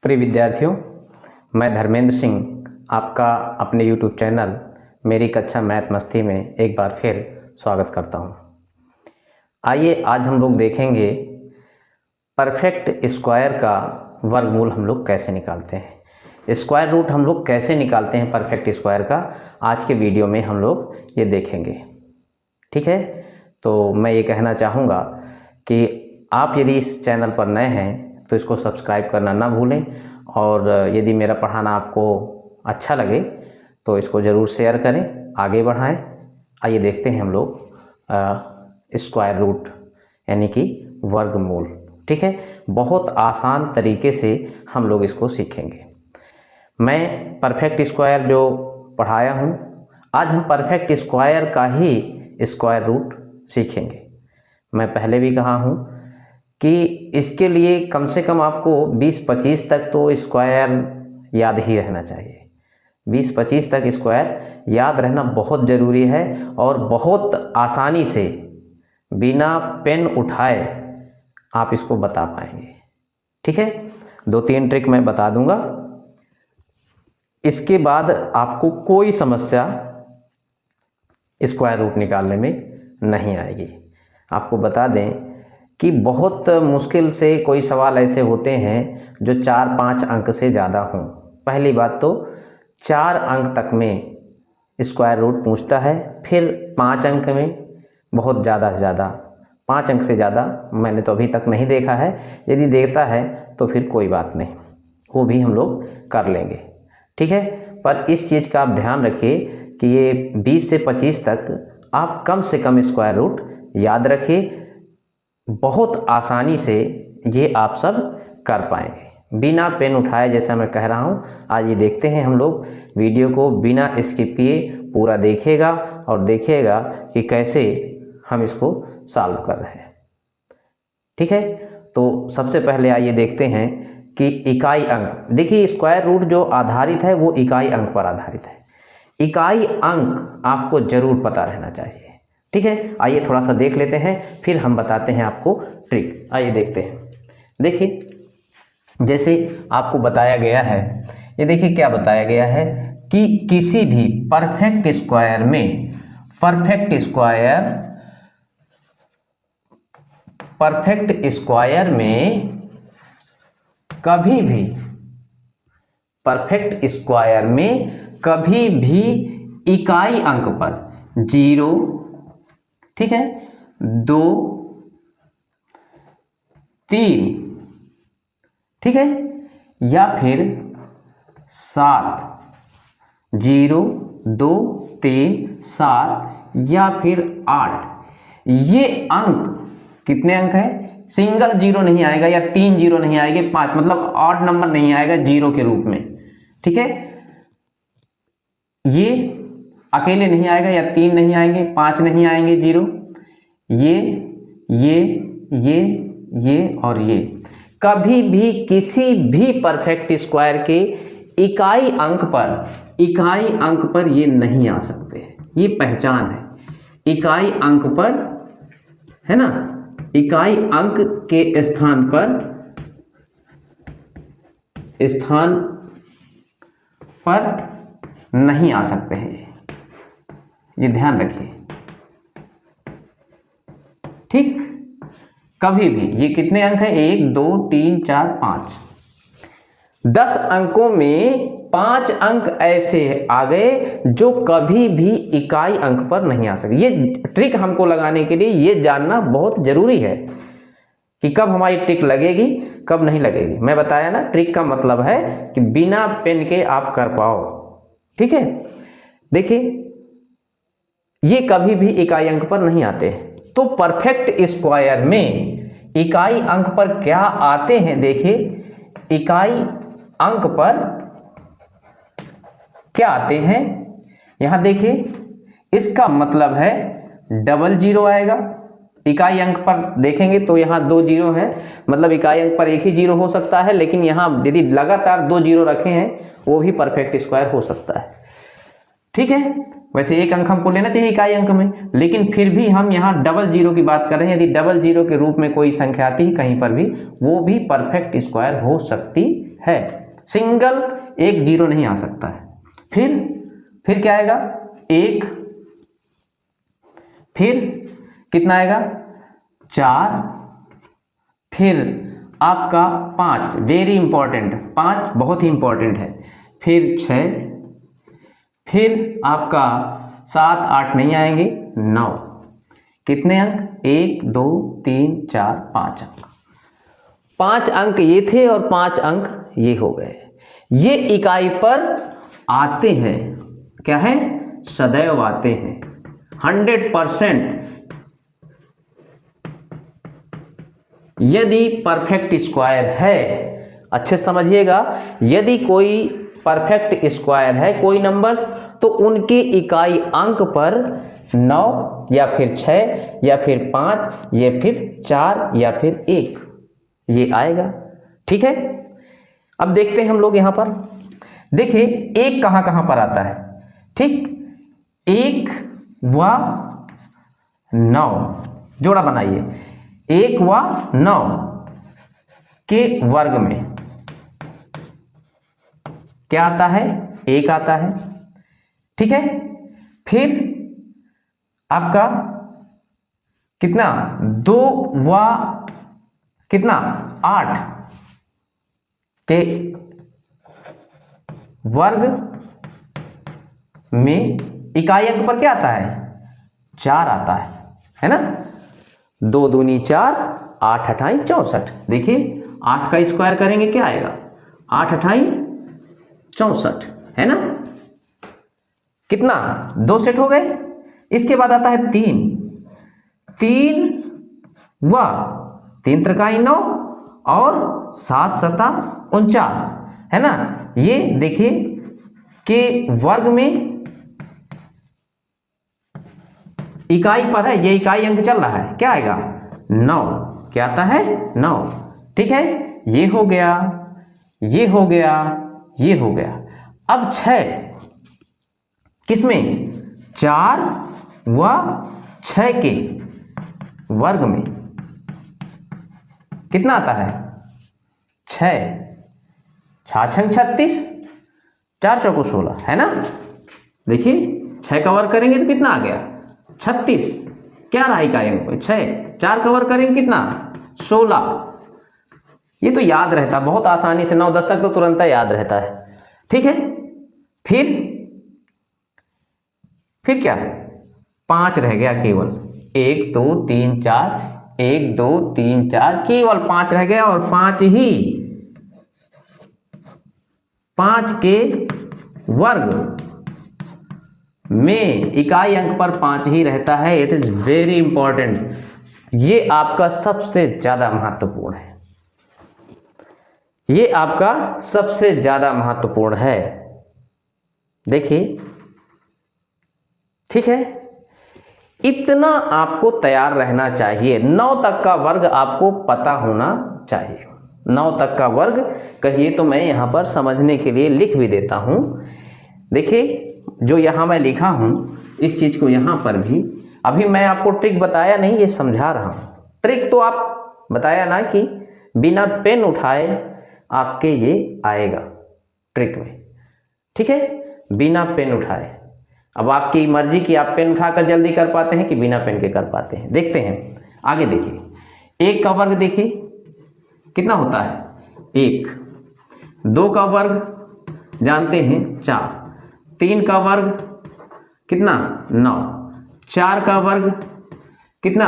प्रिय विद्यार्थियों, मैं धर्मेंद्र सिंह आपका अपने YouTube चैनल मेरी कक्षा मैथ मस्ती में एक बार फिर स्वागत करता हूं। आइए आज हम लोग देखेंगे परफेक्ट स्क्वायर का वर्गमूल हम लोग कैसे निकालते हैं। स्क्वायर रूट हम लोग कैसे निकालते हैं परफेक्ट स्क्वायर का, आज के वीडियो में हम लोग ये देखेंगे। ठीक है, तो मैं ये कहना चाहूँगा कि आप यदि इस चैनल पर नए हैं तो इसको सब्सक्राइब करना ना भूलें, और यदि मेरा पढ़ाना आपको अच्छा लगे तो इसको ज़रूर शेयर करें, आगे बढ़ाएं। आइए देखते हैं हम लोग स्क्वायर रूट यानी कि वर्गमूल। ठीक है, बहुत आसान तरीके से हम लोग इसको सीखेंगे। मैं परफेक्ट स्क्वायर जो पढ़ाया हूँ, आज हम परफेक्ट स्क्वायर का ही स्क्वायर रूट सीखेंगे। मैं पहले भी कहा हूँ कि इसके लिए कम से कम आपको 20-25 तक तो स्क्वायर याद ही रहना चाहिए। 20-25 तक स्क्वायर याद रहना बहुत ज़रूरी है, और बहुत आसानी से बिना पेन उठाए आप इसको बता पाएंगे। ठीक है, 2-3 ट्रिक मैं बता दूंगा, इसके बाद आपको कोई समस्या स्क्वायर रूट निकालने में नहीं आएगी। आपको बता दें कि बहुत मुश्किल से कोई सवाल ऐसे होते हैं जो 4-5 अंक से ज़्यादा हों। पहली बात तो 4 अंक तक में स्क्वायर रूट पूछता है, फिर 5 अंक में बहुत ज़्यादा से ज़्यादा 5 अंक से ज़्यादा मैंने तो अभी तक नहीं देखा है। यदि देखता है तो फिर कोई बात नहीं, वो भी हम लोग कर लेंगे। ठीक है, पर इस चीज़ का आप ध्यान रखिए कि ये 20 से 25 तक आप कम से कम स्क्वायर रूट याद रखिए। बहुत आसानी से ये आप सब कर पाएंगे बिना पेन उठाए, जैसा मैं कह रहा हूँ। आज ये देखते हैं हम लोग, वीडियो को बिना स्किप किए पूरा देखिएगा और देखिएगा कि कैसे हम इसको सॉल्व कर रहे हैं। ठीक है, तो सबसे पहले आइए देखते हैं कि इकाई अंक। देखिए, स्क्वायर रूट जो आधारित है वो इकाई अंक पर आधारित है। इकाई अंक आपको जरूर पता रहना चाहिए। ठीक है, आइए थोड़ा सा देख लेते हैं, फिर हम बताते हैं आपको ट्रिक। आइए देखते हैं। देखिए, जैसे आपको बताया गया है, ये देखिए क्या बताया गया है कि किसी भी परफेक्ट स्क्वायर में कभी भी इकाई अंक पर 0, ठीक है, 2, 3, ठीक है, या फिर 7, 0, 2, 3, 7 या फिर 8, ये अंक कितने अंक है? सिंगल जीरो नहीं आएगा या 3 जीरो नहीं आएंगे, 5 मतलब ऑड नंबर नहीं आएगा जीरो के रूप में। ठीक है, ये अकेले नहीं आएगा, या 3 नहीं आएंगे, 5 नहीं आएंगे जीरो, ये और ये कभी भी किसी भी परफेक्ट स्क्वायर के इकाई अंक पर ये नहीं आ सकते। ये पहचान है, इकाई अंक पर, है ना, इकाई अंक के स्थान पर नहीं आ सकते हैं, ये ध्यान रखिए। ठीक, कभी भी। ये कितने अंक हैं? 1, 2, 3, 4, 5। 10 अंकों में 5 अंक ऐसे आ गए जो कभी भी इकाई अंक पर नहीं आ सकते। ये ट्रिक हमको लगाने के लिए ये जानना बहुत जरूरी है कि कब हमारी ट्रिक लगेगी, कब नहीं लगेगी। मैं बताया ना, ट्रिक का मतलब है कि बिना पेन के आप कर पाओ। ठीक है, देखिए, ये कभी भी इकाई अंक पर नहीं आते। तो परफेक्ट स्क्वायर में इकाई अंक पर क्या आते हैं? देखिए, इकाई अंक पर क्या आते हैं, यहां देखिए, इसका मतलब है डबल जीरो आएगा। इकाई अंक पर देखेंगे तो यहां 2 जीरो है, मतलब इकाई अंक पर एक ही जीरो हो सकता है, लेकिन यहां यदि लगातार 2 जीरो रखे हैं वो भी परफेक्ट स्क्वायर हो सकता है। ठीक है, वैसे एक अंक हमको लेना चाहिए इकाई अंक में, लेकिन फिर भी हम यहाँ डबल जीरो की बात कर रहे हैं। यदि डबल जीरो के रूप में कोई संख्या आती है कहीं पर भी, वो भी परफेक्ट स्क्वायर हो सकती है, सिंगल एक जीरो नहीं आ सकता है। फिर क्या आएगा 1, फिर कितना आएगा 4, फिर आपका 5, वेरी इंपॉर्टेंट, 5 बहुत ही इंपॉर्टेंट है, फिर 6, फिर आपका 7 8 नहीं आएंगे, 9, कितने अंक 1 2 3 4 5 अंक, 5 अंक ये थे और 5 अंक ये हो गए। ये इकाई पर आते हैं, क्या है, सदैव आते हैं 100%। यदि परफेक्ट स्क्वायर है, अच्छे समझिएगा, यदि कोई परफेक्ट स्क्वायर है कोई नंबर्स, तो उनके इकाई अंक पर 9 या फिर 6 या फिर 5 या फिर 4 या फिर 1 ये आएगा। ठीक है, अब देखते हैं हम लोग यहां पर, देखिए 1 कहां कहां पर आता है, ठीक, 1 व 9 जोड़ा बनाइए, 1 व 9 के वर्ग में क्या आता है, 1 आता है। ठीक है, फिर आपका कितना 2 व कितना 8 के वर्ग में इकाई अंक पर क्या आता है, 4 आता है ना, 2 दूनी 4, 8 अठाई 64। देखिए 8 का स्क्वायर करेंगे क्या आएगा, 8 अठाई 64 है ना, कितना 2 सेट हो गए। इसके बाद आता है 3 व 3 त्रिकाई 9 और 7 सता 49 है ना, ये देखिए के वर्ग में इकाई पर है, ये इकाई अंक चल रहा है, क्या आएगा 9, क्या आता है 9। ठीक है, ये हो गया, ये हो गया, ये हो गया। अब 6 किसमें, 4 व 6 के वर्ग में कितना आता है 6, 6 36, 4 चौको 16 है ना। देखिए 6 का वर्ग करेंगे तो कितना आ गया 36, क्या रहा इकाई अंक 6, 4 का वर्ग करेंगे कितना 16। ये तो याद रहता बहुत आसानी से, 9 10 तक तो तुरंत याद रहता है। ठीक है, फिर क्या 5 रह गया केवल, 1 2 3 4, 1 2 3 4, केवल 5 रह गया, और 5 के वर्ग में इकाई अंक पर 5 ही रहता है। इट इज वेरी इंपॉर्टेंट, ये आपका सबसे ज्यादा महत्वपूर्ण है, ये आपका सबसे ज्यादा महत्वपूर्ण है। देखिए ठीक है, इतना आपको तैयार रहना चाहिए, 9 तक का वर्ग आपको पता होना चाहिए। 9 तक का वर्ग कहिए तो मैं यहाँ पर समझने के लिए लिख भी देता हूँ। देखिए जो यहाँ मैं लिखा हूँ इस चीज़ को यहाँ पर भी, अभी मैं आपको ट्रिक बताया नहीं, ये समझा रहा हूँ। ट्रिक तो आप बताया ना कि बिना पेन उठाए आपके ये आएगा ट्रिक में, ठीक है, बिना पेन उठाए। अब आपकी मर्जी की, आप पेन उठाकर जल्दी कर पाते हैं कि बिना पेन के कर पाते हैं। देखते हैं आगे, देखिए 1 का वर्ग देखिए कितना होता है 1, 2 का वर्ग जानते हैं 4, 3 का वर्ग कितना 9, 4 का वर्ग कितना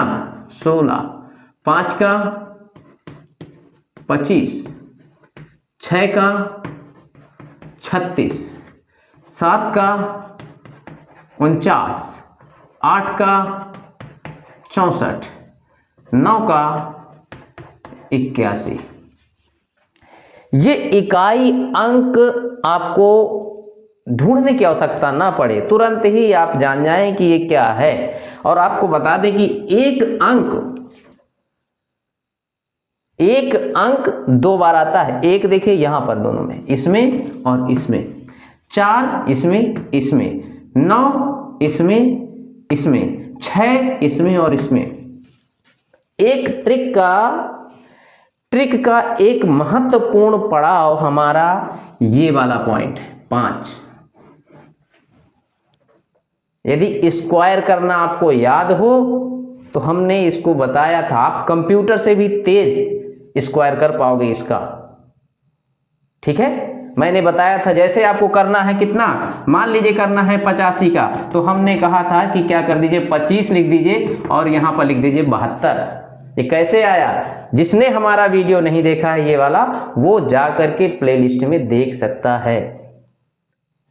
16, 5 का 25, 6 का 36, 7 का 49, 8 का 64, 9 का 81। ये इकाई अंक आपको ढूंढने की आवश्यकता ना पड़े, तुरंत ही आप जान जाएं कि ये क्या है। और आपको बता दें कि एक अंक 2 बार आता है। एक देखिए यहां पर दोनों में, इसमें और इसमें, 4 इसमें, इसमें 9 इसमें, इसमें 6 इसमें और इसमें। एक ट्रिक का ट्रिक का एक महत्वपूर्ण पड़ाव हमारा ये वाला पॉइंट है 5। यदि स्क्वायर करना आपको याद हो तो हमने इसको बताया था, आप कंप्यूटर से भी तेज स्क्वायर कर पाओगे इसका। ठीक है, मैंने बताया था जैसे आपको करना है कितना, मान लीजिए करना है 85 का, तो हमने कहा था कि क्या कर दीजिए 25 लिख दीजिए और यहां पर लिख दीजिए 72। ये कैसे आया? जिसने हमारा वीडियो नहीं देखा है ये वाला, वो जा करके प्लेलिस्ट में देख सकता है।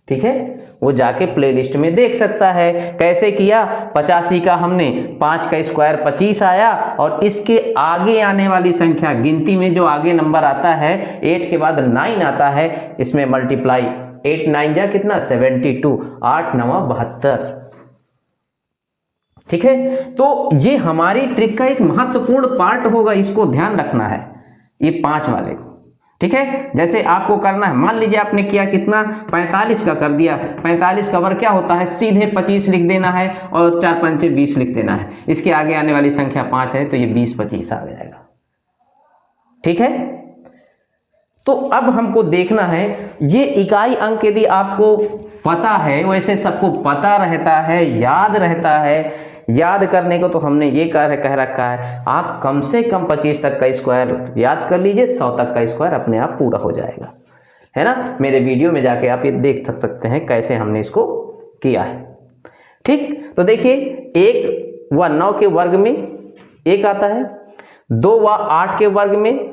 ठीक है, वो जाके प्लेलिस्ट में देख सकता है। कैसे किया? 85 का हमने 5 का स्क्वायर 25 आया और इसके आगे आने वाली संख्या गिनती में जो आगे नंबर आता है 8 के बाद 9 आता है, इसमें मल्टीप्लाई 8 9 जा कितना 72, 8 9 72। ठीक है, तो ये हमारी ट्रिक का एक महत्वपूर्ण पार्ट होगा, इसको ध्यान रखना है ये 5 वाले को। ठीक है, जैसे आपको करना है, मान लीजिए आपने किया कितना 45 का कर दिया, 45 का वर्ग क्या होता है, सीधे 25 लिख देना है और 4 5 20 लिख देना है। इसके आगे आने वाली संख्या 5 है तो ये 20 25 आ जाएगा। ठीक है, तो अब हमको देखना है ये इकाई अंक यदि आपको पता है, वैसे सबको पता रहता है, याद रहता है। याद करने को तो हमने ये कह रखा है, आप कम से कम 25 तक का स्क्वायर याद कर लीजिए, 100 तक का स्क्वायर अपने आप पूरा हो जाएगा, है ना। मेरे वीडियो में जाके आप ये देख सकते हैं कैसे हमने इसको किया है। ठीक, तो देखिए 1 व 9 के वर्ग में 1 आता है, 2 व 8 के वर्ग में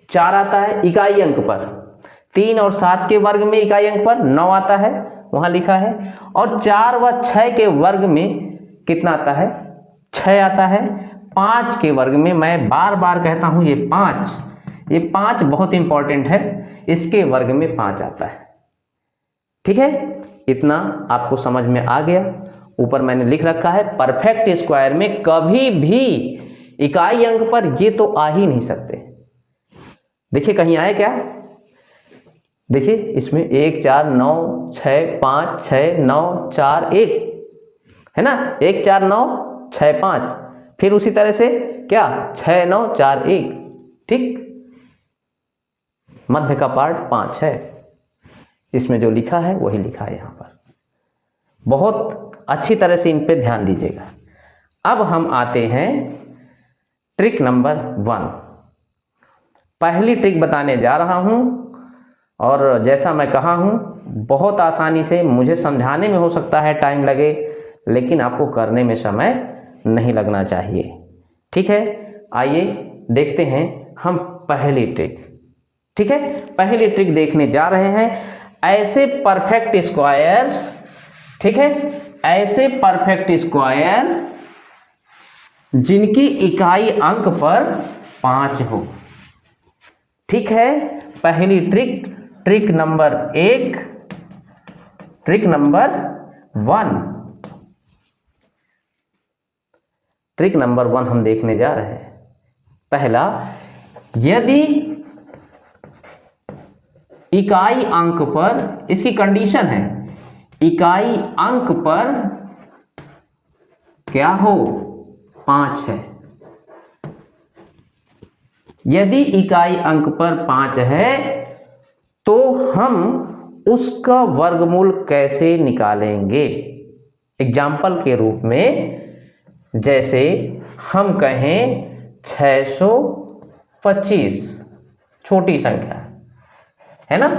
4 आता है इकाई अंक पर, 3 और 7 के वर्ग में इकाई अंक पर 9 आता है, वहां लिखा है, और 4 व 6 के वर्ग में कितना आता है 6 आता है। 5 के वर्ग में, मैं बार बार कहता हूं ये 5 बहुत इंपॉर्टेंट है, इसके वर्ग में 5 आता है। ठीक है, इतना आपको समझ में आ गया। ऊपर मैंने लिख रखा है परफेक्ट स्क्वायर में कभी भी इकाई अंक पर ये तो आ ही नहीं सकते। देखिए कहीं आए क्या, देखिए इसमें 1 4 9 6 5 6 9 4 1 है ना, 1 4 9 6 5, फिर उसी तरह से क्या 6 9 4 1। ठीक, मध्य का पार्ट 5 है, इसमें जो लिखा है वही लिखा है यहाँ पर। बहुत अच्छी तरह से इन पे ध्यान दीजिएगा। अब हम आते हैं ट्रिक नंबर 1। पहली ट्रिक बताने जा रहा हूं और जैसा मैं कहा हूं बहुत आसानी से, मुझे समझाने में हो सकता है टाइम लगे लेकिन आपको करने में समय नहीं लगना चाहिए। ठीक है, आइए देखते हैं हम पहली ट्रिक। ठीक है, पहली ट्रिक देखने जा रहे हैं, ऐसे परफेक्ट स्क्वायर्स। ठीक है, ऐसे परफेक्ट स्क्वायर जिनकी इकाई अंक पर 5 हो। ठीक है, पहली trick, trick number 1, trick number 1। Trick number 1 हम देखने जा रहे हैं। पहला, यदि इकाई अंक पर, इसकी कंडीशन है इकाई अंक पर क्या हो 5 है। यदि इकाई अंक पर 5 है तो हम उसका वर्गमूल कैसे निकालेंगे। एग्जाम्पल के रूप में, जैसे हम कहें 625, छोटी संख्या है ना।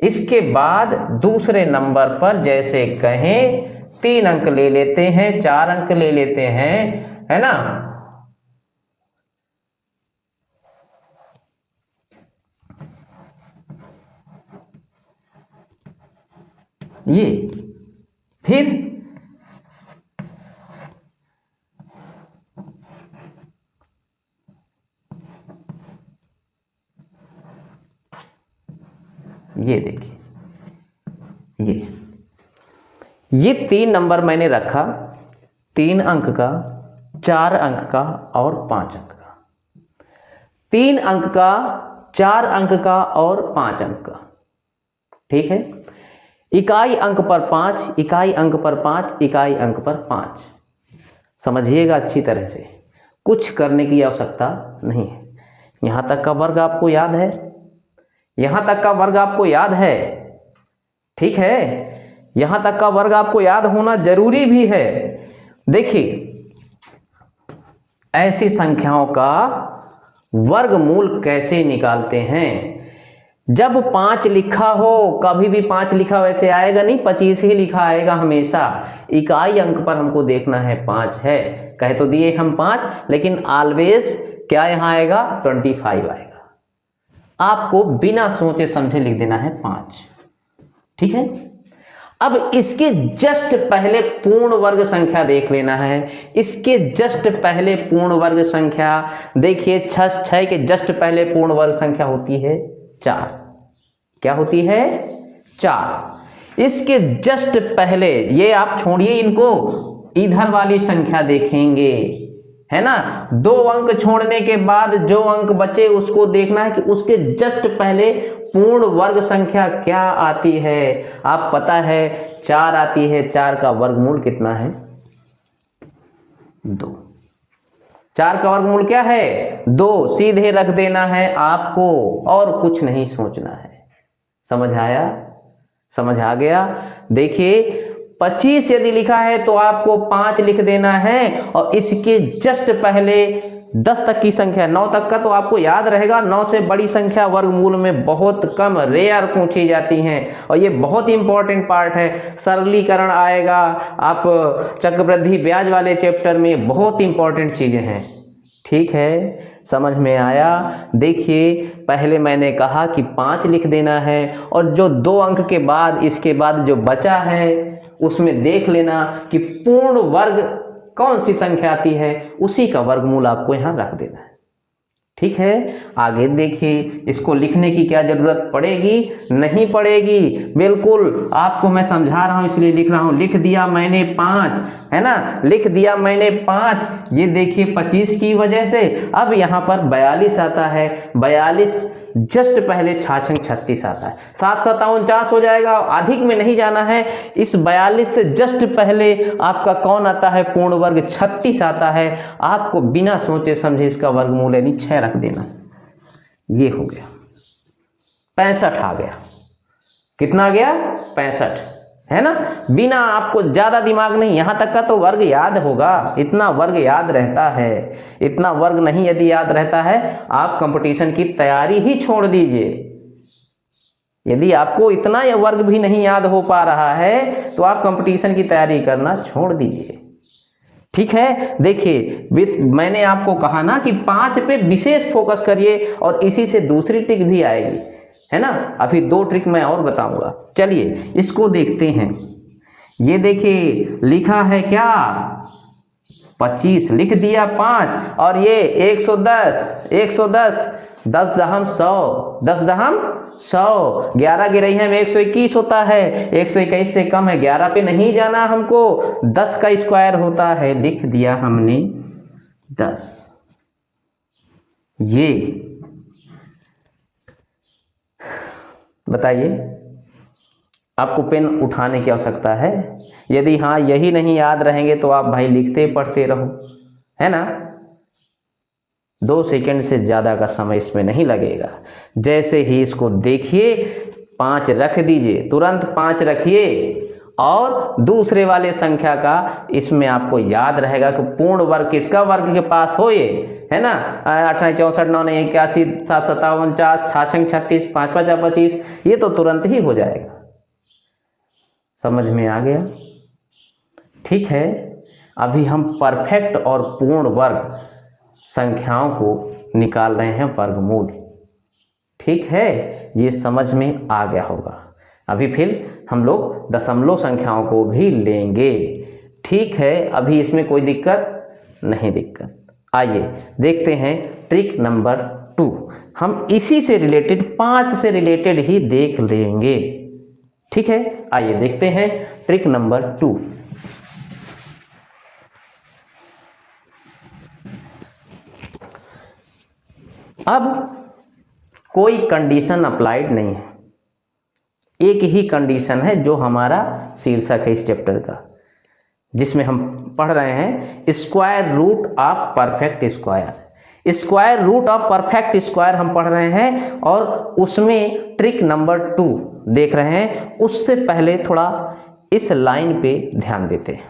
इसके बाद दूसरे नंबर पर जैसे कहें 3 अंक ले लेते हैं, 4 अंक ले लेते हैं, है ना। ये फिर ये देखिए, ये 3 नंबर मैंने रखा, 3 अंक का, 4 अंक का और 5 अंक का। 3 अंक का, 4 अंक का और 5 अंक का। ठीक है, इकाई अंक पर 5, इकाई अंक पर 5, इकाई अंक पर 5। समझिएगा अच्छी तरह से, कुछ करने की आवश्यकता नहीं है। यहाँ तक का वर्ग आपको याद है? यहाँ तक का वर्ग आपको याद है? ठीक है, यहाँ तक का वर्ग आपको याद होना जरूरी भी है। देखिए, ऐसी संख्याओं का वर्गमूल कैसे निकालते हैं? जब 5 लिखा हो, कभी भी 5 लिखा वैसे आएगा नहीं, 25 ही लिखा आएगा हमेशा। इकाई अंक पर हमको देखना है 5 है, कह तो दिए हम 5, लेकिन ऑलवेज क्या यहाँ आएगा? 25 आएगा। आपको बिना सोचे समझे लिख देना है 5। ठीक है, अब इसके जस्ट पहले पूर्ण वर्ग संख्या देख लेना है। इसके जस्ट पहले पूर्ण वर्ग संख्या देखिए, 6 के जस्ट पहले पूर्ण वर्ग संख्या होती है 4। क्या होती है? 4। इसके जस्ट पहले, ये आप छोड़िए इनको, इधर वाली संख्या देखेंगे, है ना। 2 अंक छोड़ने के बाद जो अंक बचे उसको देखना है कि उसके जस्ट पहले पूर्ण वर्ग संख्या क्या आती है। आप पता है 4 आती है। 4 का वर्गमूल कितना है? 2। 4 का वर्गमूल क्या है? 2। सीधे रख देना है आपको और कुछ नहीं सोचना है। समझ आया? समझ आ गया? देखिए, 25 यदि लिखा है तो आपको 5 लिख देना है, और इसके जस्ट पहले 10 तक की संख्या, 9 तक का तो आपको याद रहेगा। 9 से बड़ी संख्या वर्गमूल में बहुत कम, रेयर पूछी जाती हैं, और ये बहुत इंपॉर्टेंट पार्ट है। सरलीकरण आएगा, आप चक्रवृद्धि ब्याज वाले चैप्टर में, बहुत इंपॉर्टेंट चीजें हैं। ठीक है, समझ में आया? देखिए, पहले मैंने कहा कि 5 लिख देना है, और जो 2 अंक के बाद इसके बाद जो बचा है उसमें देख लेना कि पूर्ण वर्ग कौन सी संख्या आती है, उसी का वर्गमूल आपको यहाँ रख देना है। ठीक है, आगे देखिए, इसको लिखने की क्या जरूरत पड़ेगी? नहीं पड़ेगी, बिल्कुल आपको मैं समझा रहा हूं इसलिए लिख रहा हूं। लिख दिया मैंने 5, है ना, लिख दिया मैंने 5। ये देखिए 25 की वजह से अब यहाँ पर 42 आता है। 42 जस्ट पहले 36 आता है। 7 7 49 हो जाएगा, अधिक में नहीं जाना है। इस 42 से जस्ट पहले आपका कौन आता है? पूर्ण वर्ग 36 आता है। आपको बिना सोचे समझे इसका वर्गमूल यानी 6 रख देना। ये हो गया 65 आ गया। कितना आ गया? 65, है ना। बिना आपको ज्यादा दिमाग नहीं, यहां तक का तो वर्ग याद होगा, इतना वर्ग याद रहता है। इतना वर्ग नहीं यदि याद रहता है, आप कंपटीशन की तैयारी ही छोड़ दीजिए। यदि आपको इतना यह वर्ग भी नहीं याद हो पा रहा है तो आप कंपटीशन की तैयारी करना छोड़ दीजिए। ठीक है, देखिए मैंने आपको कहा ना कि 5 पे विशेष फोकस करिए, और इसी से दूसरी ट्रिक भी आएगी, है ना। अभी 2 ट्रिक मैं और बताऊंगा। चलिए इसको देखते हैं। ये देखिए लिखा है क्या? 25 लिख दिया 5, और ये 110 10 दहम 100 10 दहम 100, 11 गिरई है 121 होता है। 121 से कम है, 11 पे नहीं जाना हमको, 10 का स्क्वायर होता है। लिख दिया हमने 10। ये बताइए, आपको पेन उठाने की आवश्यकता है? यदि हाँ यही नहीं याद रहेंगे तो आप भाई लिखते पढ़ते रहो, है ना। 2 सेकंड से ज़्यादा का समय इसमें नहीं लगेगा। जैसे ही इसको देखिए 5 रख दीजिए, तुरंत 5 रखिए, और दूसरे वाले संख्या का इसमें आपको याद रहेगा कि पूर्ण वर्ग किसका वर्ग के पास हो, ये है ना। 28 64 9 81 7 57 49 66 36 5 5 25, ये तो तुरंत ही हो जाएगा। समझ में आ गया? ठीक है, अभी हम परफेक्ट और पूर्ण वर्ग संख्याओं को निकाल रहे हैं वर्गमूल। ठीक है, ये समझ में आ गया होगा। अभी फिर हम लोग दशमलव संख्याओं को भी लेंगे। ठीक है, अभी इसमें कोई दिक्कत नहीं। दिक्कत आइए देखते हैं ट्रिक नंबर 2। हम इसी से रिलेटेड 5 से रिलेटेड ही देख लेंगे। ठीक है, आइए देखते हैं ट्रिक नंबर 2। अब कोई कंडीशन अप्लाइड नहीं है, एक ही कंडीशन है जो हमारा शीर्षक है इस चैप्टर का, जिसमें हम पढ़ रहे हैं square root of perfect square. Square root of perfect square हम पढ़ रहे हैं और उसमें ट्रिक नंबर 2 देख रहे हैं। उससे पहले थोड़ा इस लाइन पे ध्यान देते हैं।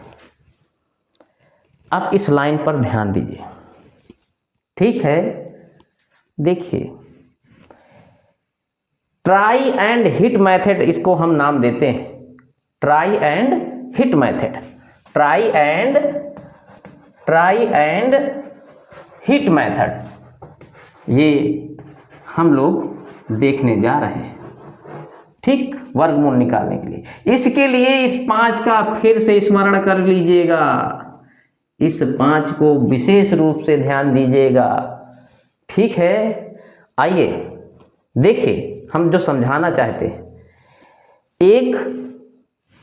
आप इस लाइन पर ध्यान दीजिए, ठीक है। देखिए, ट्राई एंड हिट मेथड, इसको हम नाम देते हैं try and hit method. Try and hit method ये हम लोग देखने जा रहे हैं, ठीक, वर्गमूल निकालने के लिए। इसके लिए इस 5 का फिर से स्मरण कर लीजिएगा, इस 5 को विशेष रूप से ध्यान दीजिएगा, ठीक है। आइए देखिए, हम जो समझाना चाहते हैं, एक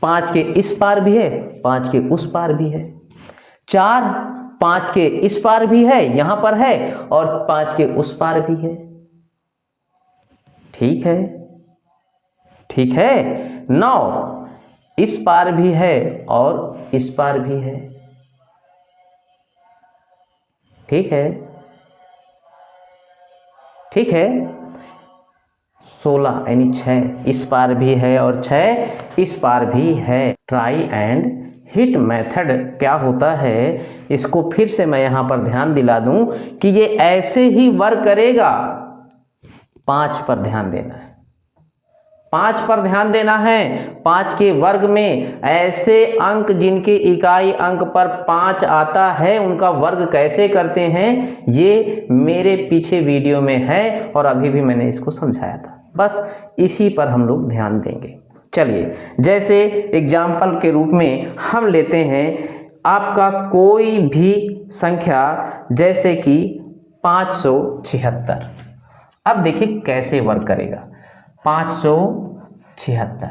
5 के इस पार भी है, 5 के उस पार भी है, 4 5 के इस पार भी है, यहां पर है, और 5 के उस पार भी है, ठीक है, ठीक है। 9 इस पार भी है और इस पार भी है, ठीक है, ठीक है। 16 यानी 6 इस पार भी है और 6 इस पार भी है। ट्राई एंड हिट मेथड क्या होता है, इसको फिर से मैं यहां पर ध्यान दिला दूं कि ये ऐसे ही वर्क करेगा। 5 पर ध्यान देना है, 5 पर ध्यान देना है। 5 के वर्ग में ऐसे अंक जिनके इकाई अंक पर 5 आता है, उनका वर्ग कैसे करते हैं, ये मेरे पीछे वीडियो में है और अभी भी मैंने इसको समझाया था। बस इसी पर हम लोग ध्यान देंगे। चलिए, जैसे एग्जाम्पल के रूप में हम लेते हैं आपका कोई भी संख्या, जैसे कि 576। अब देखिए कैसे वर्क करेगा। 576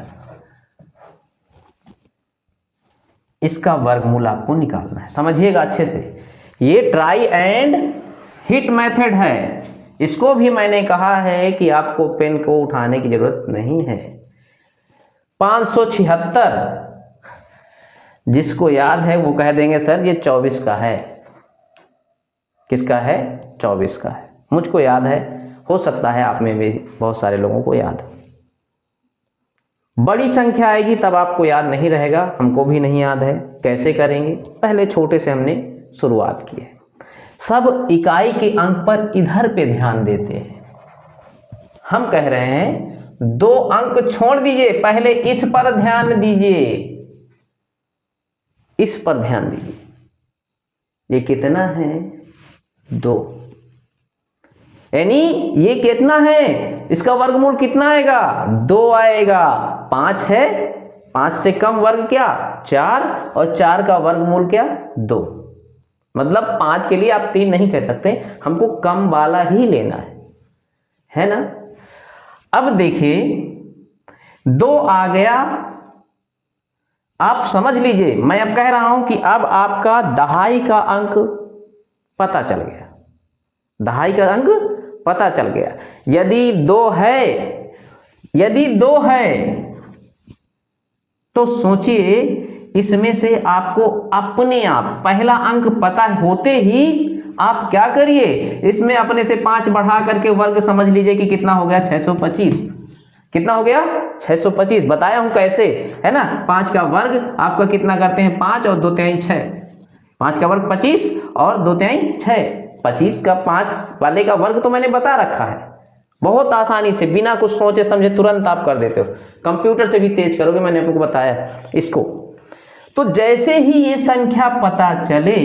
इसका वर्गमूल आपको निकालना है, समझिएगा अच्छे से। ये ट्राई एंड हिट मेथड है। इसको भी मैंने कहा है कि आपको पेन को उठाने की जरूरत नहीं है। 576 जिसको याद है वो कह देंगे सर ये 24 का है। किसका है? 24 का है। मुझको याद है, हो सकता है आप में भी बहुत सारे लोगों को याद हो। बड़ी संख्या आएगी तब आपको याद नहीं रहेगा, हमको भी नहीं याद है। कैसे करेंगे? पहले छोटे से हमने शुरुआत की है। सब इकाई के अंक पर इधर पे ध्यान देते हैं। हम कह रहे हैं 2 अंक छोड़ दीजिए, पहले इस पर ध्यान दीजिए, इस पर ध्यान दीजिए। ये कितना है? 2। यानी ये कितना है? इसका वर्गमूल कितना आएगा? 2 आएगा। 5 है, 5 से कम वर्ग क्या? 4, और 4 का वर्गमूल क्या? 2। मतलब 5 के लिए आप 3 नहीं कह सकते, हमको कम वाला ही लेना है ना। अब देखिए 2 आ गया। आप समझ लीजिए, मैं अब कह रहा हूं कि अब आपका दहाई का अंक पता चल गया। दहाई का अंक पता चल गया। यदि 2 है तो सोचिए इसमें से आपको अपने आप पहला अंक पता होते ही आप क्या करिए, इसमें अपने से 5 बढ़ा करके वर्ग समझ लीजिए कि कितना हो गया? 625। कितना हो गया? 625। बताया हूं कैसे, है ना। 5 का वर्ग आपका कितना करते हैं? 5 और 2 तिहाई 6। 5 का वर्ग 25 और 2 तिहाई 6। 25 का 5 वाले का वर्ग तो मैंने बता रखा है। बहुत आसानी से बिना कुछ सोचे समझे तुरंत आप कर देते हो। कंप्यूटर से भी तेज करोगे, मैंने आपको बताया इसको। तो जैसे ही ये संख्या पता चले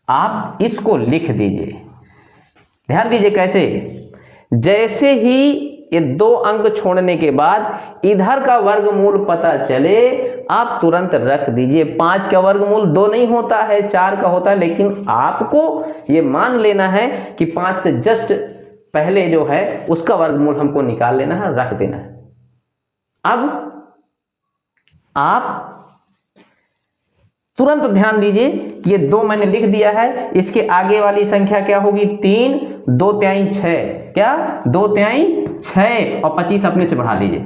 आप इसको लिख दीजिए। ध्यान दीजिए कैसे। जैसे ही ये 2 अंक छोड़ने के बाद इधर का वर्गमूल पता चले आप तुरंत रख दीजिए। 5 का वर्गमूल 2 नहीं होता है, 4 का होता है, लेकिन आपको ये मान लेना है कि 5 से जस्ट पहले जो है उसका वर्गमूल हमको निकाल लेना है, रख देना है। अब आप तुरंत ध्यान दीजिए कि ये 2 मैंने लिख दिया है, इसके आगे वाली संख्या क्या होगी? 3, 2 तिहाई 6। क्या? 2 तिहाई 6 और 25 अपने से बढ़ा लीजिए,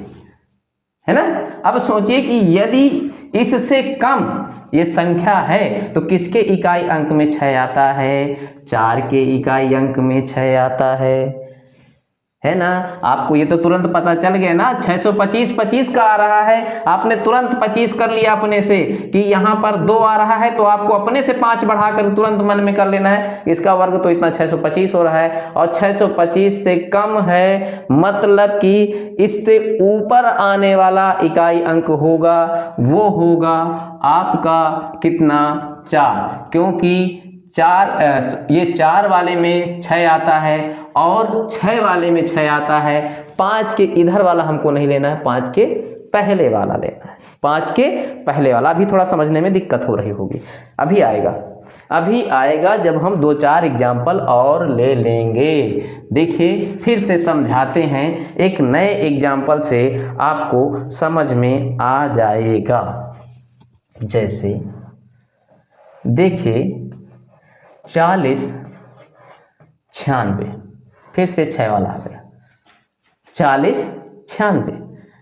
है ना। अब सोचिए कि यदि इससे कम ये संख्या है तो किसके इकाई अंक में 6 आता है? 4 के इकाई अंक में 6 आता है ना। आपको ये तो तुरंत पता चल गया ना, 625 25 का आ रहा है, आपने तुरंत 25 कर लिया अपने से कि यहाँ पर 2 आ रहा है, तो आपको अपने से 5 बढ़ाकर तुरंत मन में कर लेना है, इसका वर्ग तो इतना 625 हो रहा है, और 625 से कम है मतलब कि इससे ऊपर आने वाला इकाई अंक होगा, वो होगा आपका कितना? 4, क्योंकि 4 वाले में 6 आता है और 6 वाले में 6 आता है। 5 के इधर वाला हमको नहीं लेना है, 5 के पहले वाला लेना है, 5 के पहले वाला। अभी थोड़ा समझने में दिक्कत हो रही होगी, अभी आएगा जब हम 2-4 एग्जाम्पल और ले लेंगे। देखिए फिर से समझाते हैं, एक नए एग्जाम्पल से आपको समझ में आ जाएगा। जैसे देखिए 40 96, फिर से 6 वाला आ गया, 40 96।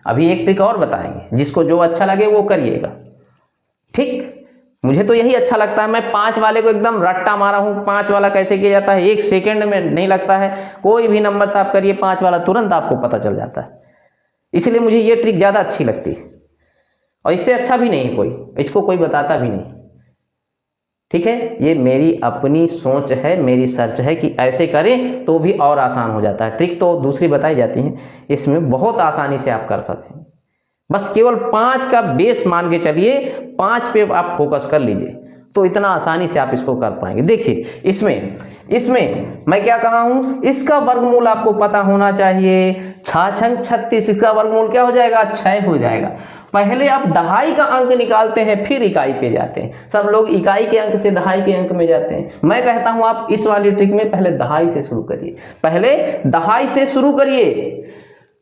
अभी एक ट्रिक और बताएंगे, जिसको जो अच्छा लगे वो करिएगा, ठीक। मुझे तो यही अच्छा लगता है, मैं 5 वाले को एकदम रट्टा मारा हूँ। 5 वाला कैसे किया जाता है, 1 सेकेंड में नहीं लगता है। कोई भी नंबर से आप करिए 5 वाला, तुरंत आपको पता चल जाता है। इसलिए मुझे ये ट्रिक ज़्यादा अच्छी लगती है, और इससे अच्छा भी नहीं कोई, इसको कोई बताता भी नहीं, ठीक है। ये मेरी अपनी सोच है, मेरी सर्च है कि ऐसे करें तो भी और आसान हो जाता है। ट्रिक तो दूसरी बताई जाती हैं, इसमें बहुत आसानी से आप कर सकते हैं। बस केवल 5 का बेस मान के चलिए, 5 पे आप फोकस कर लीजिए तो इतना आसानी से आप इसको कर पाएंगे। देखिए इसमें मैं क्या कहा हूं, इसका वर्गमूल आपको पता होना चाहिए। 6×6 36, इसका वर्गमूल क्या हो जाएगा? 6 हो जाएगा। पहले आप दहाई का अंक निकालते हैं, फिर इकाई पे जाते हैं। सब लोग इकाई के अंक से दहाई के अंक में जाते हैं। मैं कहता हूं आप इस वाली ट्रिक में पहले दहाई से शुरू करिए, पहले दहाई से शुरू करिए।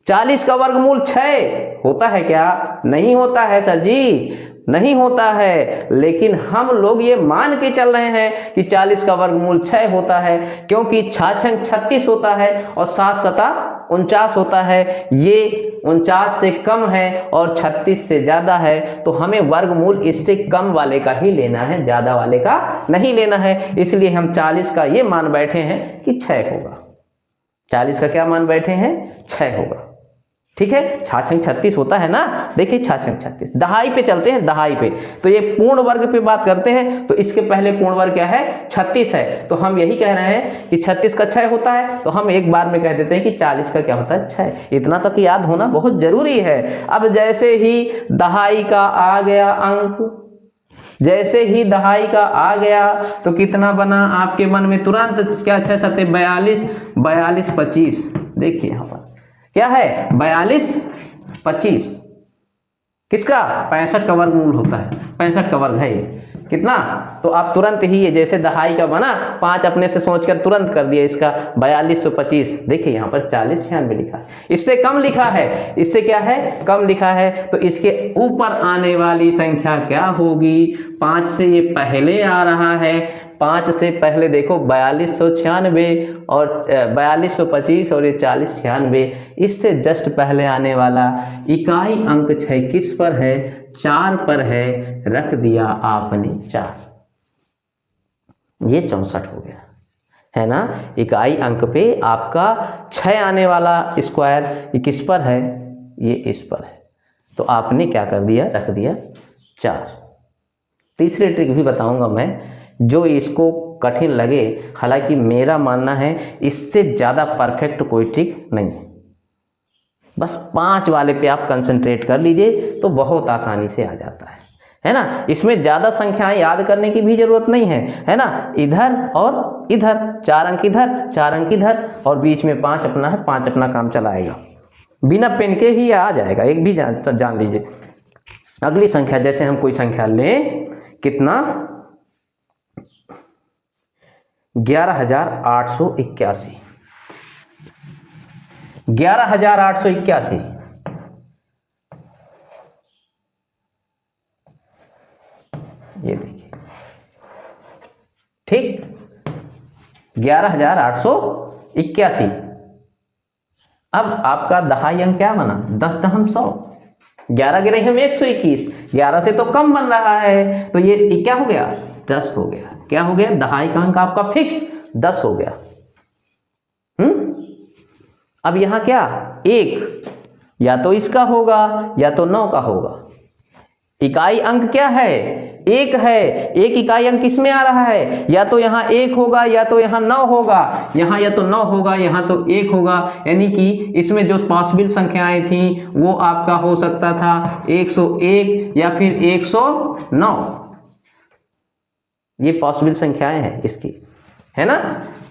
40 का वर्गमूल 6 होता है क्या? नहीं होता है सर जी, नहीं होता है। लेकिन हम लोग ये मान के चल रहे हैं कि 40 का वर्गमूल 6 होता है, क्योंकि 6×6 36 होता है और 7×7 49 होता है। ये 49 से कम है और 36 से ज़्यादा है, तो हमें वर्गमूल इससे कम वाले का ही लेना है, ज़्यादा वाले का नहीं लेना है। इसलिए हम 40 का ये मान बैठे हैं कि 6 होगा। 40 का क्या मान बैठे हैं? 6 होगा, ठीक है। 6×6 36 होता है ना, देखिए 6×6 36। दहाई पे चलते हैं, दहाई पे तो ये पूर्ण वर्ग पे बात करते हैं, तो इसके पहले पूर्ण वर्ग क्या है? 36 है। तो हम यही कह रहे हैं कि 36 का 6 होता है, तो हम एक बार में कह देते हैं कि 40 का क्या होता है? 6। इतना तक याद होना बहुत जरूरी है। अब जैसे ही दहाई का आ गया अंक, जैसे ही दहाई का आ गया तो कितना बना आपके मन में तुरंत? क्या 6 7 42, 42 25। देखिए यहाँ पर क्या है? 42 25 किसका? 65 का वर्गमूल होता है, 65 का वर्ग है ये। कितना? तो आप तुरंत ही ये जैसे दहाई का बना, 5 अपने से सोचकर तुरंत कर दिया इसका 4225। देखिए यहाँ पर 40 96 लिखा है, इससे कम लिखा है। इससे क्या है? कम लिखा है। तो इसके ऊपर आने वाली संख्या क्या होगी? 5 से ये पहले आ रहा है, 5 से पहले देखो 4296 और 4225 और ये 4096। इससे जस्ट पहले आने वाला इकाई अंक 6 किस पर है? 4 पर है। रख दिया आपने 4, ये 64 हो गया, है ना। इकाई अंक पे आपका 6 आने वाला स्क्वायर ये किस पर है? ये इस पर है। तो आपने क्या कर दिया? रख दिया 4। तीसरी ट्रिक भी बताऊंगा मैं, जो इसको कठिन लगे, हालांकि मेरा मानना है इससे ज़्यादा परफेक्ट कोई ट्रिक नहीं है। बस 5 वाले पे आप कंसंट्रेट कर लीजिए तो बहुत आसानी से आ जाता है ना। इसमें ज़्यादा संख्याएं याद करने की भी ज़रूरत नहीं है ना। इधर और इधर 4 अंक, इधर 4 अंक इधर, और बीच में 5 अपना है, 5 अपना काम चलाएगा, बिना पेन के ही आ जाएगा। एक भी जान लीजिए। अगली संख्या, जैसे हम कोई संख्या लें, कितना? 11881। 11881, ये देखिए, ठीक, 11881। अब आपका दहाई अंक क्या बना? 10 दहम 100, 11 गिरे हम 121, 11 से तो कम बन रहा है, तो ये क्या हो गया 10 हो गया। क्या हो गया, दहाई का अंक आपका फिक्स 10 हो गया। अब यहां क्या 1 या तो इसका होगा या तो 9 का होगा। इकाई अंक क्या है 1 है, 1 इकाई अंक किसमें आ रहा है, या तो यहाँ 1 होगा या तो यहाँ 9 होगा, यहाँ या तो 9 होगा यहाँ तो 1 होगा, यानी कि इसमें जो पॉसिबल संख्याएं थी वो आपका हो सकता था 101 या फिर 109। ये पॉसिबल संख्याएं हैं इसकी, है ना।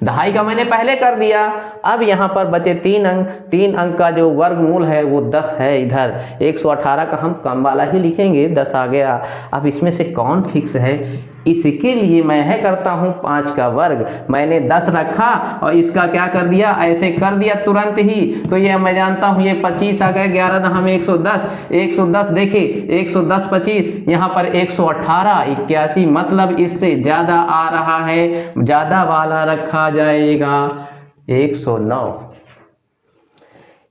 दहाई का मैंने पहले कर दिया। अब यहाँ पर बचे 3 अंक, 3 अंक का जो वर्गमूल है वो 10 है। इधर 118 का हम कम वाला ही लिखेंगे, 10 आ गया। अब इसमें से कौन फिक्स है, इसके लिए मैं है करता हूँ 5 का वर्ग। मैंने 10 रखा और इसका क्या कर दिया, ऐसे कर दिया तुरंत ही, तो ये मैं जानता हूँ ये 25 आ गए, 11 दहम 110, 110 देखिए 110 25, यहाँ पर 118 81, मतलब इससे ज़्यादा आ रहा है, ज़्यादा वाला रखा जाएगा 109।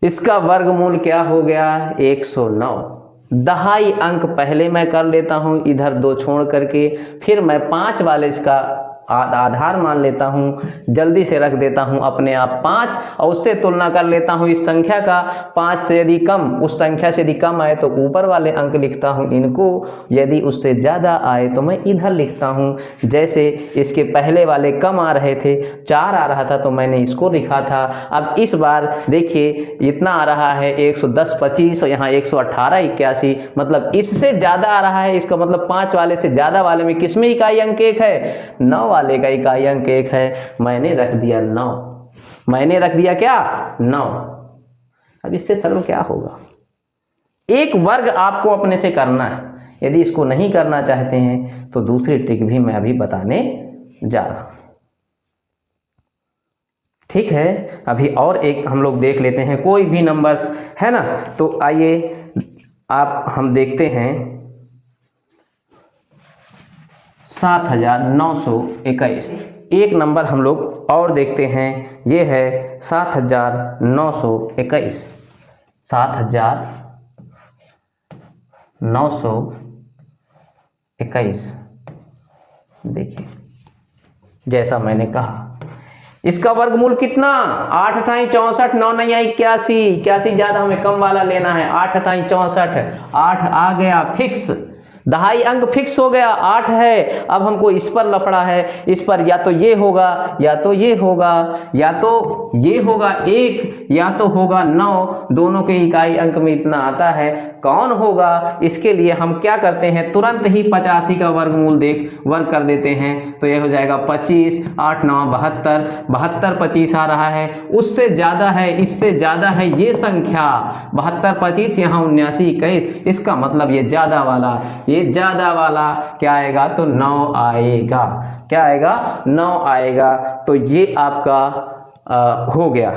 इसका वर्गमूल क्या हो गया 109। दहाई अंक पहले मैं कर लेता हूं, इधर 2 छोड़ करके, फिर मैं 5 वाले इसका आधार मान लेता हूं, जल्दी से रख देता हूं अपने आप 5 और उससे तुलना कर लेता हूं इस संख्या का। 5 से यदि कम, उस संख्या से यदि कम आए तो ऊपर वाले अंक लिखता हूं इनको, यदि उससे ज़्यादा आए तो मैं इधर लिखता हूं। जैसे इसके पहले वाले कम आ रहे थे, 4 आ रहा था तो मैंने इसको लिखा था। अब इस बार देखिए इतना आ रहा है 110 25 और यहाँ 118 81, मतलब इससे ज़्यादा आ रहा है। इसका मतलब 5 वाले से ज़्यादा वाले में किसमें इकाई अंक 1 है, 9 वाले का इकाई अंक 1 है। मैंने रख दिया 9, मैंने रख दिया क्या 9। अब इससे सरल क्या होगा, एक वर्ग आपको अपने से करना है। यदि इसको नहीं करना चाहते हैं तो दूसरी ट्रिक भी मैं अभी बताने जा रहा हूं, ठीक है। अभी और एक हम लोग देख लेते हैं, कोई भी नंबर्स है ना। तो आइए आप हम देखते हैं 7921। एक नंबर हम लोग और देखते हैं, ये है 7921। 7921 देखिए, जैसा मैंने कहा इसका वर्गमूल कितना 8 अठाई 64, 9 नहीं 81, 81 ज़्यादा हमें कम वाला लेना है। 8 अठाई 64, 8 आ गया फिक्स, दहाई अंक फिक्स हो गया 8 है। अब हमको इस पर लफड़ा है, इस पर या तो ये होगा या तो ये होगा, या तो ये होगा 1 या तो होगा 9, दोनों के इकाई अंक में इतना आता है, कौन होगा। इसके लिए हम क्या करते हैं, तुरंत ही 85 का वर्गमूल वर्ग कर देते हैं, तो ये हो जाएगा 25, 8 9 72, 72 25 आ रहा है, उससे ज़्यादा है, इससे ज़्यादा है ये संख्या 72 25, यहाँ 79 21, इसका मतलब ये ज़्यादा वाला, ये ज़्यादा वाला क्या आएगा तो 9 आएगा। क्या आएगा 9 आएगा। तो ये आपका हो गया।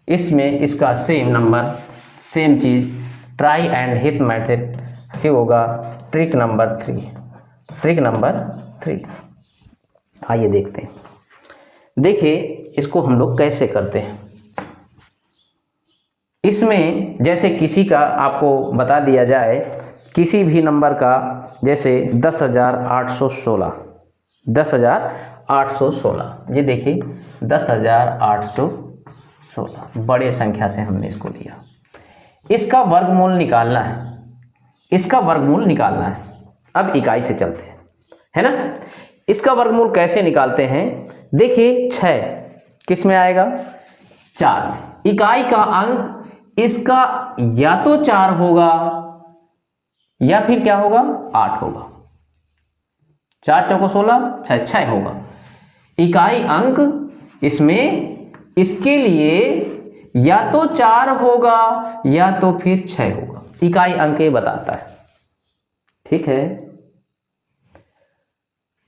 इसमें इसका सेम नंबर, सेम चीज़, ट्राई एंड हिट मेथड ही होगा। ट्रिक नंबर 3, ट्रिक नंबर 3 आइए देखते हैं। देखिए इसको हम लोग कैसे करते हैं। इसमें जैसे किसी का आपको बता दिया जाए, किसी भी नंबर का, जैसे 10,816, 10,816, ये देखिए 10,816 बड़े संख्या से हमने इसको लिया। इसका वर्गमूल निकालना है, इसका वर्गमूल निकालना है। अब इकाई से चलते हैं, है ना। इसका वर्गमूल कैसे निकालते हैं, देखिए 6 किस में आएगा 4 में। इकाई का अंक इसका या तो 4 होगा या फिर क्या होगा 8 होगा। 4 चौको 16, 6 होगा। इकाई अंक इसमें इसके लिए या तो 4 होगा या तो फिर 6 होगा। इकाई अंक ये बताता है, ठीक है,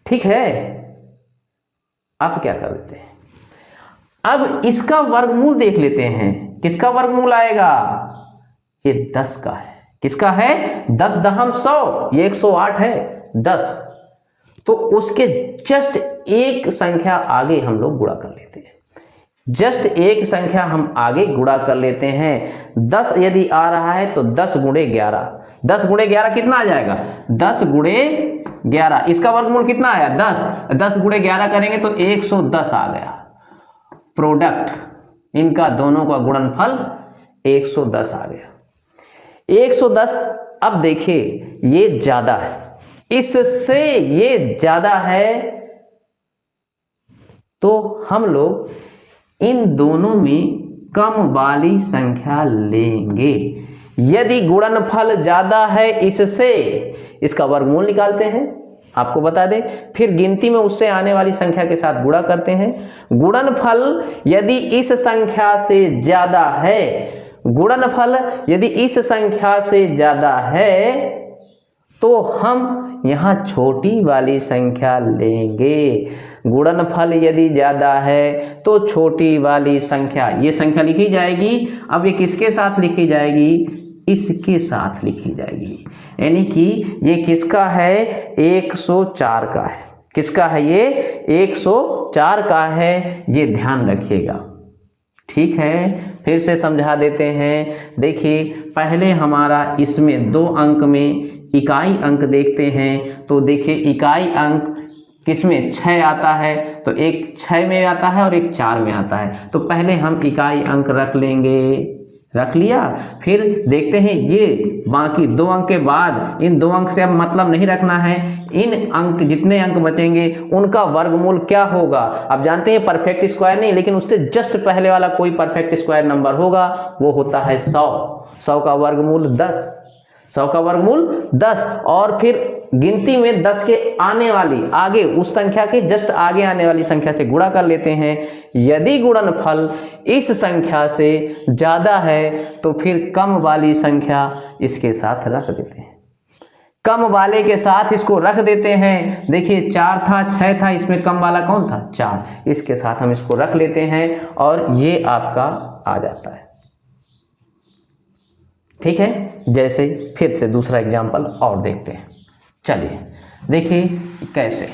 ठीक है। अब क्या कर लेते हैं, अब इसका वर्गमूल देख लेते हैं। किसका वर्गमूल आएगा, ये 10 का है। किसका है 10 दहम 100, ये 108 है 10, तो उसके जस्ट एक संख्या आगे हम लोग गुणा कर लेते हैं। जस्ट एक संख्या हम आगे गुणा कर लेते हैं। 10 यदि आ रहा है तो 10 गुणे 11, 10 गुणे 11 कितना आ जाएगा? 10 गुणे 11, इसका वर्गमूल कितना आया? 10, 10 गुणे 11 करेंगे तो 110 आ गया। प्रोडक्ट इनका दोनों का गुणनफल 110 आ गया। 110। अब देखिए ये ज्यादा है, इससे ये ज्यादा है, तो हम लोग इन दोनों में कम वाली संख्या लेंगे। यदि गुणनफल ज्यादा है इससे, इसका वर्गमूल निकालते हैं, आपको बता दें, फिर गिनती में उससे आने वाली संख्या के साथ गुणा करते हैं। गुणनफल यदि इस संख्या से ज्यादा है, गुणनफल यदि इस संख्या से ज्यादा है तो हम यहां छोटी वाली संख्या लेंगे। गुणनफल यदि ज्यादा है तो छोटी वाली संख्या, ये संख्या लिखी जाएगी। अब ये किसके साथ लिखी जाएगी? इसके साथ लिखी जाएगी, यानी कि ये किसका है? 104 का है। किसका है ये? 104 का है, ये ध्यान रखिएगा। ठीक है, फिर से समझा देते हैं। देखिए पहले हमारा इसमें 2 अंक में इकाई अंक देखते हैं, तो देखिए इकाई अंक किसमें? 6 आता है, तो एक 6 में आता है और एक 4 में आता है। तो पहले हम इकाई अंक रख लेंगे, रख लिया। फिर देखते हैं ये बाकी 2 अंक के बाद, इन 2 अंक से अब मतलब नहीं रखना है, इन अंक जितने अंक बचेंगे उनका वर्गमूल क्या होगा? आप जानते हैं परफेक्ट स्क्वायर नहीं, लेकिन उससे जस्ट पहले वाला कोई परफेक्ट स्क्वायर नंबर होगा, वो होता है 100। 100 का वर्गमूल 10, 100 का वर्गमूल 10। और फिर गिनती में 10 के आने वाली, आगे उस संख्या के जस्ट आगे आने वाली संख्या से गुणा कर लेते हैं। यदि गुणनफल इस संख्या से ज्यादा है तो फिर कम वाली संख्या इसके साथ रख देते हैं, कम वाले के साथ इसको रख देते हैं। देखिए 4 था, 6 था, इसमें कम वाला कौन था? 4, इसके साथ हम इसको रख लेते हैं और ये आपका आ जाता है। ठीक है, जैसे फिर से दूसरा एग्जाम्पल और देखते हैं। चलिए देखिए कैसे।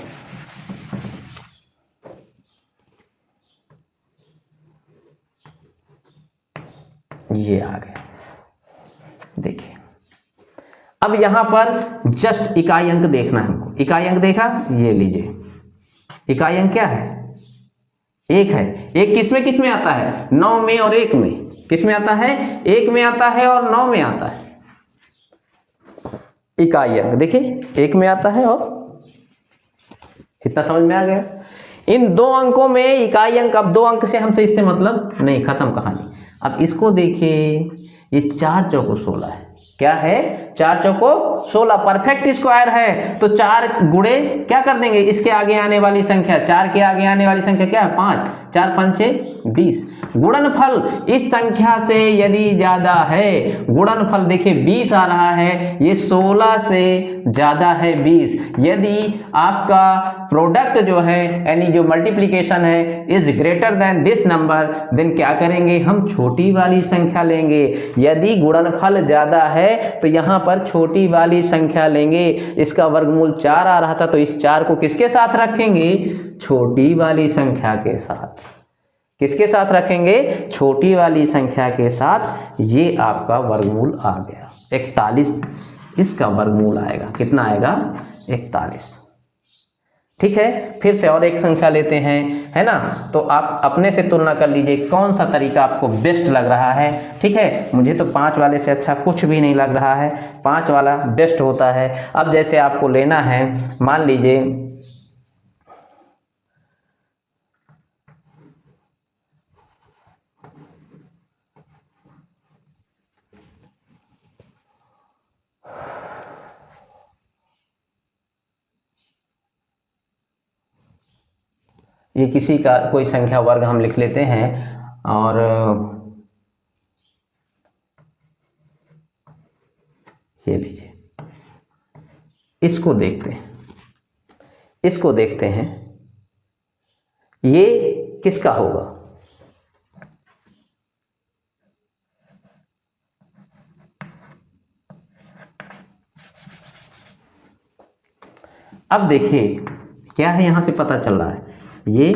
ये आ गया, देखिए अब यहां पर जस्ट इकाई अंक देखना है हमको। इकाई अंक देखा, ये लीजिए इकाई अंक क्या है? 1 है। 1 किसमें किसमें आता है? 9 में और 1 में। किसमें आता है? 1 में आता है और 9 में आता है। इकाई अंक देखिए 1 में आता है, और इतना समझ में आ गया। इन 2 अंकों में इकाई अंक, अब 2 अंक से हमसे इससे मतलब नहीं, खत्म कहानी। अब इसको देखिए, ये 4 चौको 16 है। क्या है? 4 चौको 16 परफेक्ट स्क्वायर है, तो 4 गुणे क्या कर देंगे? इसके आगे आने वाली संख्या, 4 के आगे आने वाली संख्या क्या है? 5, 4 पंचे 20। गुणनफल इस संख्या से यदि ज्यादा है, गुणनफल देखिए 20 आ रहा है, ये 16 से ज्यादा है 20। यदि आपका प्रोडक्ट जो है, यानी जो मल्टीप्लिकेशन है, is greater than this number, then क्या करेंगे? हम छोटी वाली संख्या लेंगे। यदि गुणनफल ज्यादा है तो यहां पर छोटी वाली संख्या लेंगे। इसका वर्गमूल 4 आ रहा था, तो इस 4 को किसके साथ रखेंगे? छोटी वाली संख्या के साथ। किसके साथ रखेंगे? छोटी वाली संख्या के साथ। ये आपका वर्गमूल आ गया 41, इसका वर्गमूल आएगा कितना आएगा? 41। ठीक है, फिर से और एक संख्या लेते हैं, है ना? तो आप अपने से तुलना कर लीजिए कौन सा तरीका आपको बेस्ट लग रहा है। ठीक है, मुझे तो 5 वाले से अच्छा कुछ भी नहीं लग रहा है, 5 वाला बेस्ट होता है। अब जैसे आपको लेना है, मान लीजिए ये किसी का कोई संख्या वर्ग हम लिख लेते हैं, और ये लीजिए, इसको देखते हैं, इसको देखते हैं, ये किसका होगा? अब देखिए क्या है, यहां से पता चल रहा है ये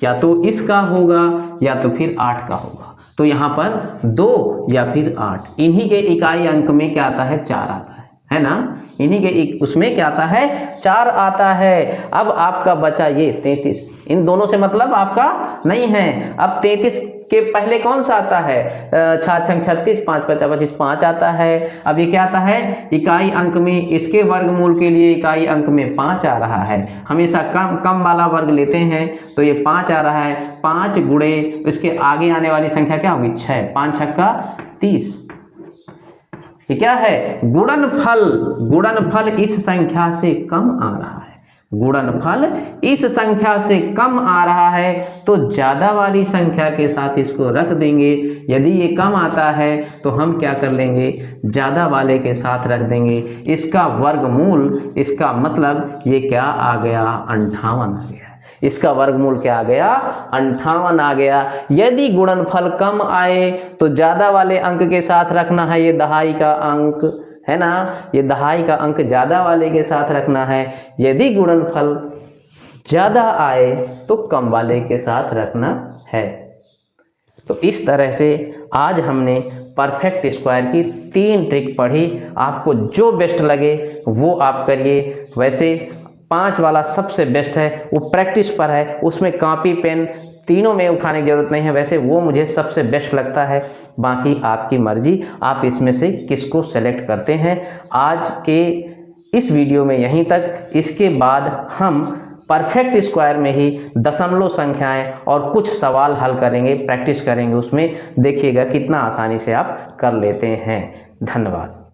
या तो इसका होगा या तो फिर 8 का होगा। तो यहाँ पर 2 या फिर 8, इन्हीं के इकाई अंक में क्या आता है, 4 आता है ना। इन्हीं के उसमें क्या आता है, 4 आता है। अब आपका बचा ये 33, इन दोनों से मतलब आपका नहीं है। अब 33 के पहले कौन सा आता है, 6 छंग 36, 5 पचा 25, 5 आता है। अब ये क्या आता है, इकाई अंक में इसके वर्गमूल के लिए इकाई अंक में 5 आ रहा है। हमेशा कम वाला वर्ग लेते हैं तो ये 5 आ रहा है। 5 गुणे इसके आगे आने वाली संख्या क्या होगी, 6, 5 छक्का 30। ये क्या है, गुणनफल। गुणनफल इस संख्या से कम आ रहा है, गुणनफल इस संख्या से कम आ रहा है तो ज्यादा वाली संख्या के साथ इसको रख देंगे। यदि ये कम आता है तो हम क्या कर लेंगे, ज्यादा वाले के साथ रख देंगे। इसका वर्गमूल, इसका मतलब ये क्या आ गया, 58 आ गया। इसका वर्गमूल क्या आ गया, 58 आ गया। यदि गुणनफल कम आए तो ज्यादा वाले अंक के साथ रखना है, ये दहाई का अंक है ना, ये दहाई का अंक ज्यादा वाले के साथ रखना है। यदि गुणनफल ज्यादा आए तो कम वाले के साथ रखना है। तो इस तरह से आज हमने परफेक्ट स्क्वायर की 3 ट्रिक पढ़ी। आपको जो बेस्ट लगे वो आप करिए। वैसे 5 वाला सबसे बेस्ट है, वो प्रैक्टिस पर है, उसमें कॉपी पेन तीनों में उठाने की जरूरत नहीं है। वैसे वो मुझे सबसे बेस्ट लगता है, बाकी आपकी मर्जी, आप इसमें से किसको सेलेक्ट करते हैं। आज के इस वीडियो में यहीं तक। इसके बाद हम परफेक्ट स्क्वायर में ही दशमलव संख्याएं और कुछ सवाल हल करेंगे, प्रैक्टिस करेंगे उसमें। देखिएगा कितना आसानी से आप कर लेते हैं। धन्यवाद।